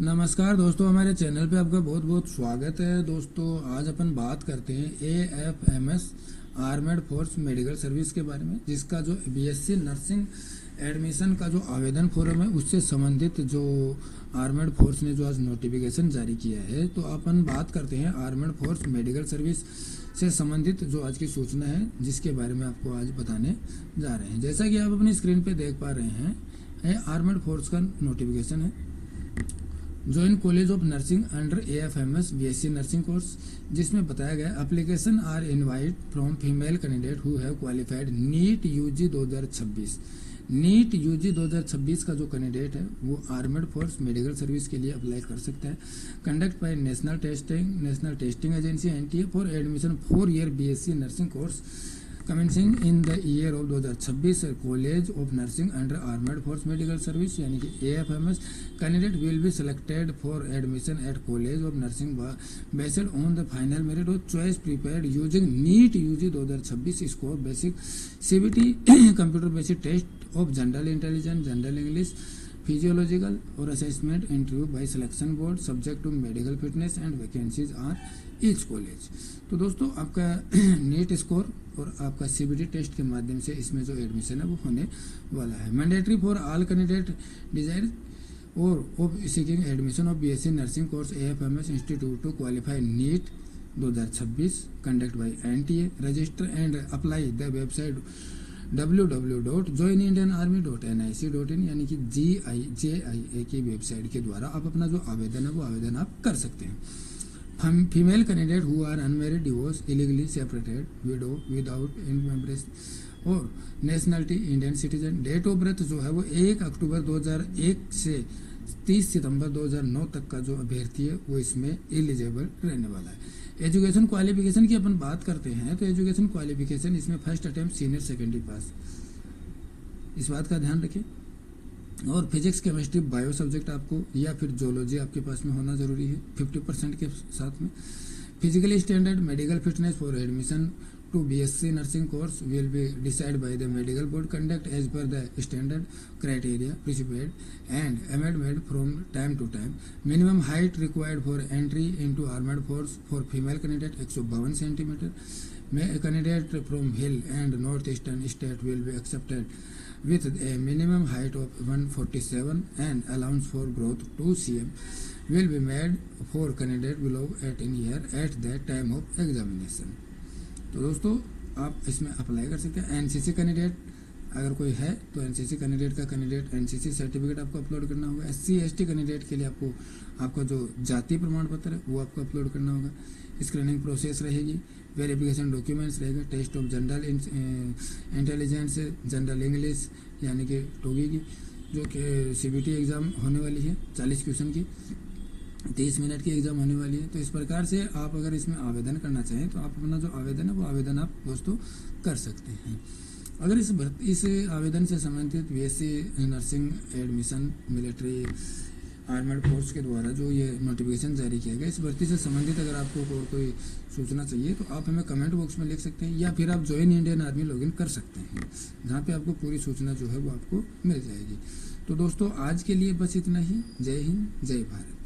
नमस्कार दोस्तों, हमारे चैनल पे आपका बहुत बहुत स्वागत है। दोस्तों आज अपन बात करते हैं AFMS armed force medical service के बारे में, जिसका जो BSc नर्सिंग एडमिशन का जो आवेदन फॉर्म है उससे संबंधित जो आर्मेड फोर्स ने जो आज नोटिफिकेशन जारी किया है। तो अपन बात करते हैं आर्मेड फोर्स मेडिकल सर्विस से संबंधित जो आज की सूचना है, जिसके बारे में आपको आज बताने जा रहे हैं। जैसा कि आप अपनी स्क्रीन पे देख पा रहे हैं, ये आर्मेड फोर्स का नोटिफिकेशन है। Join college of nursing under AFMS BSc nursing course, जिसमें बताया गया application are invite from female candidate who have qualified NEET UG 2026। NEET UG 2026 का जो कैंडिडेट है वो आर्मेड फोर्स मेडिकल सर्विस के लिए अप्लाई कर सकता है। Conduct by national testing agency NTA for admission 4-year BSc nursing course commencing in the year of 2026 college of nursing under armed force medical service यानी कि AFMS candidate will be selected for admission at college of nursing based on the final merit of choice prepared using NEET UG 2026 score basic CBT computer basic test of general intelligence, general English, physiological और assessment interview by selection board subject to medical fitness and vacancies are each college. तो दोस्तों आपका NEET score और आपका CBT test के माध्यम से इसमें जो एडमिशन है वो होने वाला है। Mandatory for all candidate desirous of seeking admission of BSc nursing course AFMS institute to qualify NEET 2026 conduct by NTA register and apply the website www.joinindianarmy.nic.in यानी कि JIA की वेबसाइट के द्वारा आप अपना जो आवेदन है वो आवेदन आप कर सकते हैं। Female candidate who are unmarried, divorced, illegally separated, widow, without encumbrances और nationality Indian citizen. Date of birth जो है वो 1 अक्टूबर 2001 से 30 सितंबर 2009 तक का जो अभ्यर्थी है वो इसमें एलिजिबल रहने वाला है। एजुकेशन क्वालिफिकेशन की अपन बात करते हैं तो एजुकेशन क्वालिफिकेशन इसमें फर्स्ट अटेम्प्ट सीनियर सेकेंडरी पास, इस बात का ध्यान रखें। और फिजिक्स, केमिस्ट्री, बायो सब्जेक्ट आपको या फिर जोलॉजी आपके पास में होना जरूरी है 50% के साथ में। Physically standard medical fitness for admission to BSc nursing course will be decide by the medical board conduct as per the standard criteria prescribed and amendment from time to time. Minimum height required for entry into armed force for female candidate 152 centimetre. Candidate from hill and north eastern state will be accepted with a minimum height of 147 and allowance for growth 2 cm will be made for candidate below 18 year at the time of examination। तो दोस्तों आप इसमें apply कर सकते हैं। NCC candidate अगर कोई है तो NCC कैंडिडेट का NCC सर्टिफिकेट आपको अपलोड करना होगा। SC ST कैंडिडेट के लिए आपका जो जाति प्रमाण पत्र है वो आपको अपलोड करना होगा। स्क्रीनिंग प्रोसेस रहेगी, वेरिफिकेशन डॉक्यूमेंट्स रहेगा, test of general intelligence, general English यानी कि टोगी की जो कि CBT एग्ज़ाम होने वाली है 40 क्वेश्चन की, 30 मिनट की एग्ज़ाम होने वाली है। तो इस प्रकार से आप अगर इसमें आवेदन करना चाहें तो आप अपना जो आवेदन है वो आवेदन आप दोस्तों कर सकते हैं। अगर इस आवेदन से संबंधित BSc nursing admission military armed force के द्वारा जो ये नोटिफिकेशन जारी किया गया, इस भर्ती से संबंधित अगर आपको और कोई सूचना चाहिए तो आप हमें कमेंट बॉक्स में लिख सकते हैं या फिर आप ज्वाइन इंडियन आर्मी लॉगिन कर सकते हैं, जहाँ पे आपको पूरी सूचना जो है वो आपको मिल जाएगी। तो दोस्तों आज के लिए बस इतना ही। जय हिंद, जय भारत।